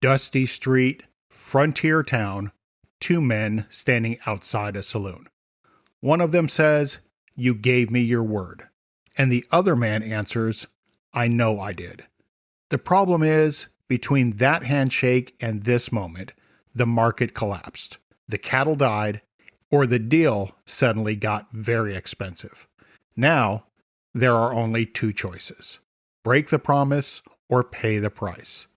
Dusty street, frontier town, two men standing outside a saloon. One of them says, "You gave me your word." And the other man answers, "I know I did." The problem is, between that handshake and this moment, the market collapsed, the cattle died, or the deal suddenly got very expensive. Now, there are only two choices: break the promise or pay the price.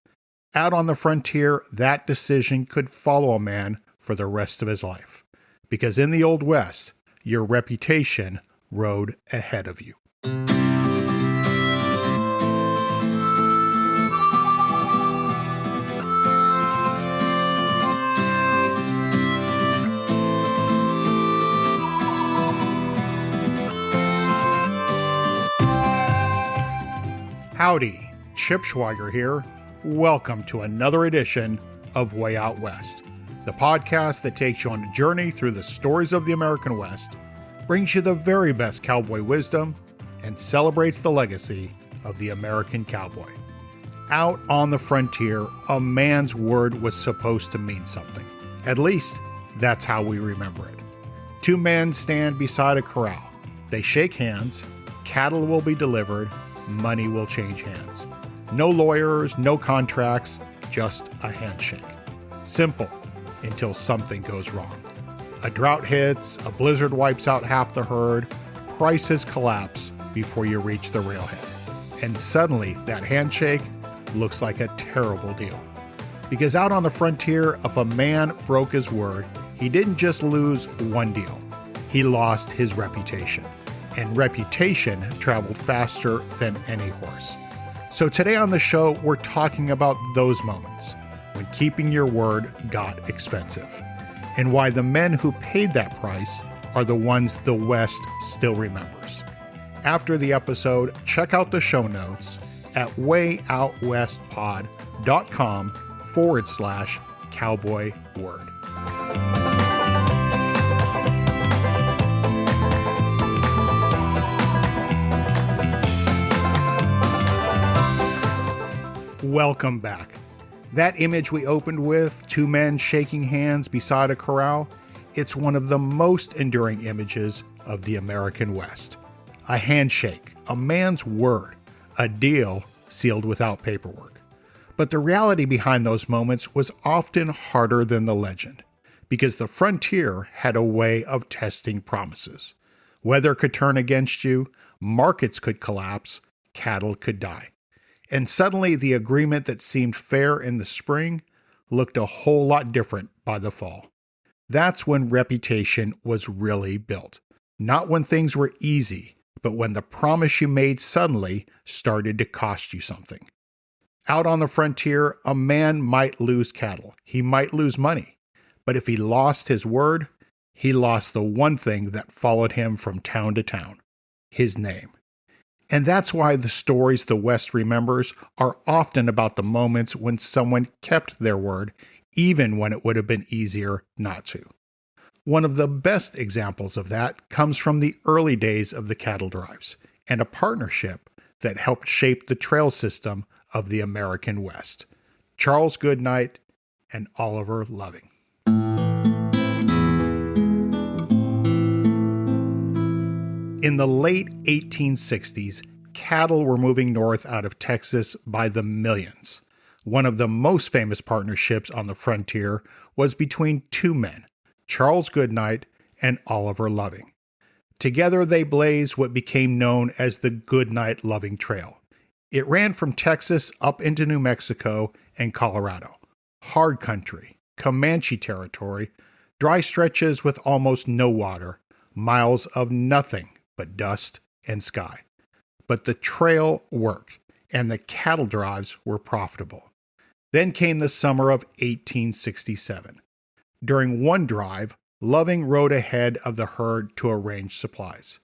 Out on the frontier, that decision could follow a man for the rest of his life, because in the Old West, your reputation rode ahead of you. Howdy, Chip Schweiger here. Welcome to another edition of Way Out West, the podcast that takes you on a journey through the stories of the American West, brings you the very best cowboy wisdom, and celebrates the legacy of the American cowboy. Out on the frontier, a man's word was supposed to mean something. At least, that's how we remember it. Two men stand beside a corral. They shake hands, cattle will be delivered, money will change hands. No lawyers, no contracts, just a handshake. Simple, until something goes wrong. A drought hits, a blizzard wipes out half the herd, prices collapse before you reach the railhead. And suddenly, that handshake looks like a terrible deal. Because out on the frontier, if a man broke his word, he didn't just lose one deal. He lost his reputation. And reputation traveled faster than any horse. So today on the show, we're talking about those moments when keeping your word got expensive, and why the men who paid that price are the ones the West still remembers. After the episode, check out the show notes at wayoutwestpod.com/cowboy word. Welcome back. That image we opened with, two men shaking hands beside a corral, it's one of the most enduring images of the American West. A handshake, a man's word, a deal sealed without paperwork. But the reality behind those moments was often harder than the legend, because the frontier had a way of testing promises. Weather could turn against you, markets could collapse, cattle could die. And suddenly the agreement that seemed fair in the spring looked a whole lot different by the fall. That's when reputation was really built. Not when things were easy, but when the promise you made suddenly started to cost you something. Out on the frontier, a man might lose cattle. He might lose money. But if he lost his word, he lost the one thing that followed him from town to town: his name. And that's why the stories the West remembers are often about the moments when someone kept their word, even when it would have been easier not to. One of the best examples of that comes from the early days of the cattle drives, and a partnership that helped shape the trail system of the American West: Charles Goodnight and Oliver Loving. In the late 1860s, cattle were moving north out of Texas by the millions. One of the most famous partnerships on the frontier was between two men, Charles Goodnight and Oliver Loving. Together they blazed what became known as the Goodnight-Loving Trail. It ran from Texas up into New Mexico and Colorado. Hard country, Comanche territory, dry stretches with almost no water, miles of nothing but dust and sky. But the trail worked, and the cattle drives were profitable. Then came the summer of 1867. During one drive, Loving rode ahead of the herd to arrange supplies.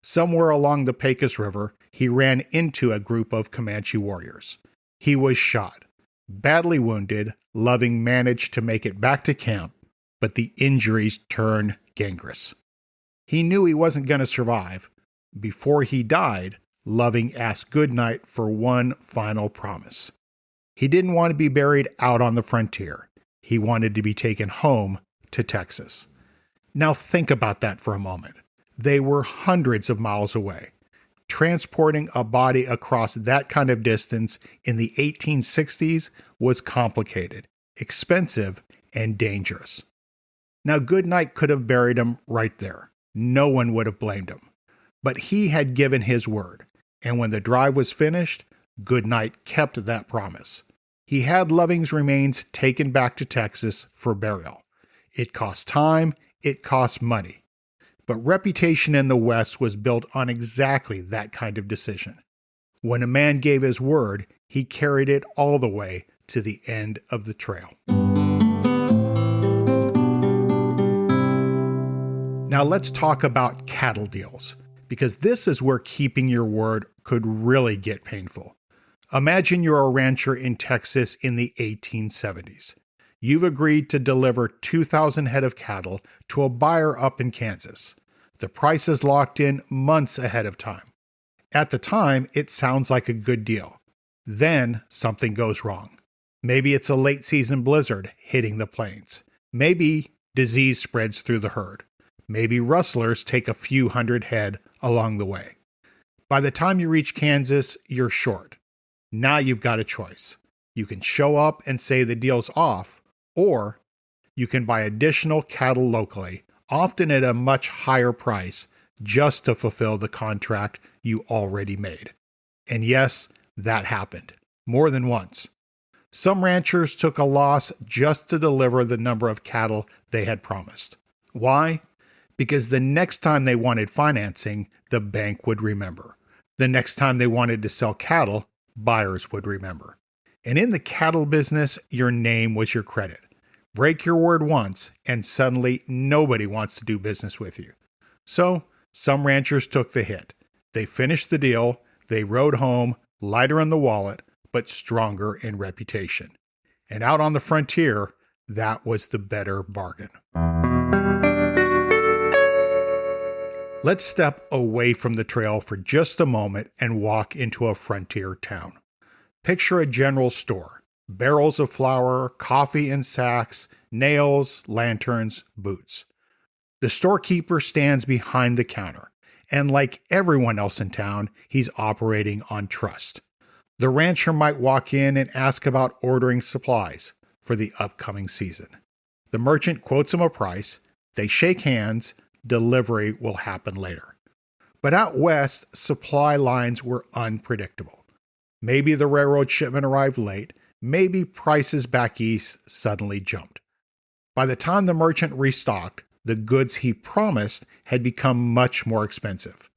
Somewhere along the Pecos River, he ran into a group of Comanche warriors. He was shot. Badly wounded, Loving managed to make it back to camp, but the injuries turned gangrenous. He knew he wasn't going to survive. Before he died, Loving asked Goodnight for one final promise. He didn't want to be buried out on the frontier. He wanted to be taken home to Texas. Now think about that for a moment. They were hundreds of miles away. Transporting a body across that kind of distance in the 1860s was complicated, expensive, and dangerous. Now, Goodnight could have buried him right there. No one would have blamed him. But he had given his word, and when the drive was finished, Goodnight kept that promise. He had Loving's remains taken back to Texas for burial. It cost time, it cost money. But reputation in the West was built on exactly that kind of decision. When a man gave his word, he carried it all the way to the end of the trail. Now let's talk about cattle deals, because this is where keeping your word could really get painful. Imagine you're a rancher in Texas in the 1870s. You've agreed to deliver 2,000 head of cattle to a buyer up in Kansas. The price is locked in months ahead of time. At the time, it sounds like a good deal. Then something goes wrong. Maybe it's a late season blizzard hitting the plains. Maybe disease spreads through the herd. Maybe rustlers take a few hundred head along the way. By the time you reach Kansas, you're short. Now you've got a choice. You can show up and say the deal's off, or you can buy additional cattle locally, often at a much higher price, just to fulfill the contract you already made. And yes, that happened. More than once. Some ranchers took a loss just to deliver the number of cattle they had promised. Why? Because the next time they wanted financing, the bank would remember. The next time they wanted to sell cattle, buyers would remember. And in the cattle business, your name was your credit. Break your word once, and suddenly nobody wants to do business with you. So, some ranchers took the hit. They finished the deal, they rode home, lighter in the wallet, but stronger in reputation. And out on the frontier, that was the better bargain. Let's step away from the trail for just a moment and walk into a frontier town. Picture a general store. Barrels of flour, coffee in sacks, nails, lanterns, boots. The storekeeper stands behind the counter, and like everyone else in town, he's operating on trust. The rancher might walk in and ask about ordering supplies for the upcoming season. The merchant quotes him a price, they shake hands, delivery will happen later. But out west, supply lines were unpredictable. Maybe the railroad shipment arrived late, maybe prices back east suddenly jumped. By the time the merchant restocked, the goods he promised had become much more expensive.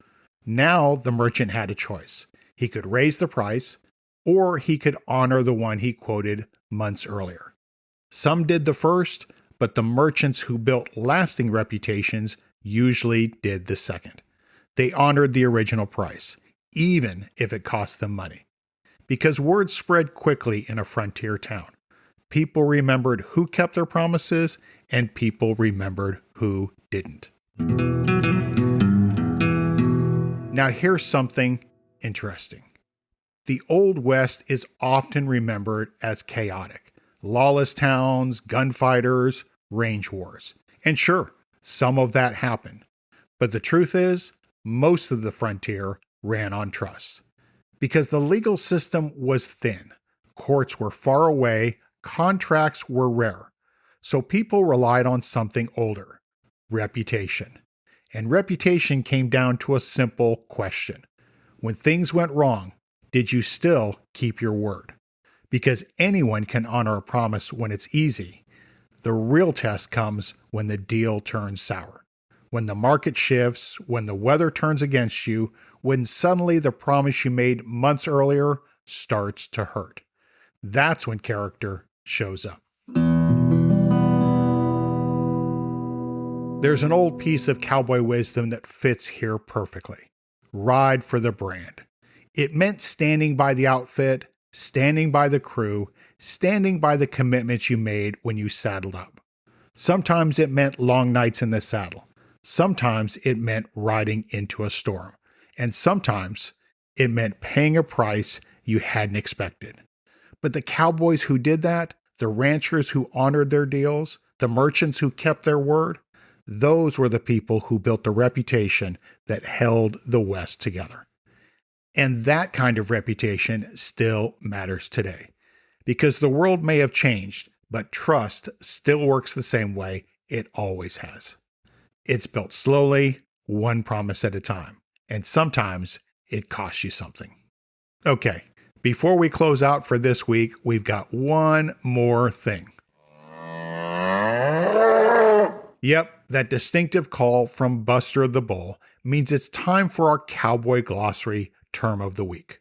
Now the merchant had a choice. He could raise the price, or he could honor the one he quoted months earlier. Some did the first, but the merchants who built lasting reputations usually did the second. They honored the original price, even if it cost them money. Because word spread quickly in a frontier town. People remembered who kept their promises, and people remembered who didn't. Now here's something interesting. The Old West is often remembered as chaotic. Lawless towns, gunfighters, range wars. And sure, some of that happened. But the truth is, most of the frontier ran on trust. Because the legal system was thin, courts were far away, contracts were rare. So people relied on something older, reputation. And reputation came down to a simple question. When things went wrong, did you still keep your word? Because anyone can honor a promise when it's easy. The real test comes when the deal turns sour. When the market shifts, when the weather turns against you, when suddenly the promise you made months earlier starts to hurt. That's when character shows up. There's an old piece of cowboy wisdom that fits here perfectly. Ride for the brand. It meant standing by the outfit, standing by the crew, standing by the commitments you made when you saddled up. Sometimes it meant long nights in the saddle. Sometimes it meant riding into a storm. And sometimes it meant paying a price you hadn't expected. But the cowboys who did that, the ranchers who honored their deals, the merchants who kept their word, those were the people who built the reputation that held the West together. And that kind of reputation still matters today. Because the world may have changed, but trust still works the same way it always has. It's built slowly, one promise at a time. And sometimes it costs you something. Okay, before we close out for this week, we've got one more thing. Yep, that distinctive call from Buster the Bull means it's time for our Cowboy Glossary term of the week.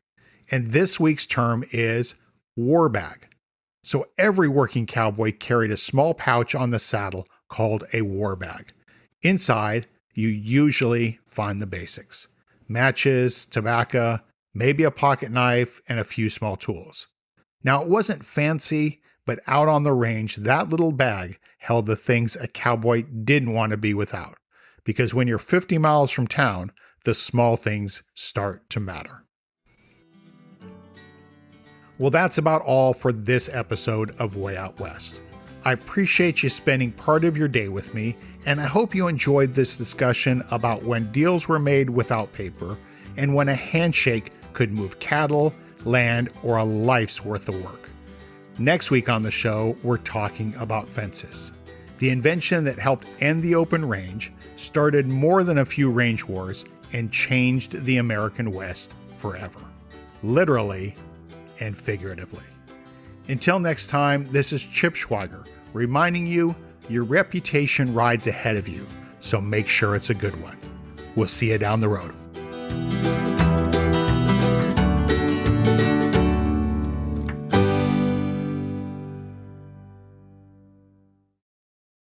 And this week's term is war bag. So every working cowboy carried a small pouch on the saddle called a war bag. Inside, you usually find the basics: matches, tobacco, maybe a pocket knife, and a few small tools. Now, it wasn't fancy, but out on the range, that little bag held the things a cowboy didn't want to be without. Because when you're 50 miles from town, the small things start to matter. Well, that's about all for this episode of Way Out West. I appreciate you spending part of your day with me, and I hope you enjoyed this discussion about when deals were made without paper and when a handshake could move cattle, land, or a life's worth of work. Next week on the show, we're talking about fences. The invention that helped end the open range, started more than a few range wars, and changed the American West forever. Literally and figuratively. Until next time, this is Chip Schwager, reminding you your reputation rides ahead of you, so make sure it's a good one. We'll see you down the road.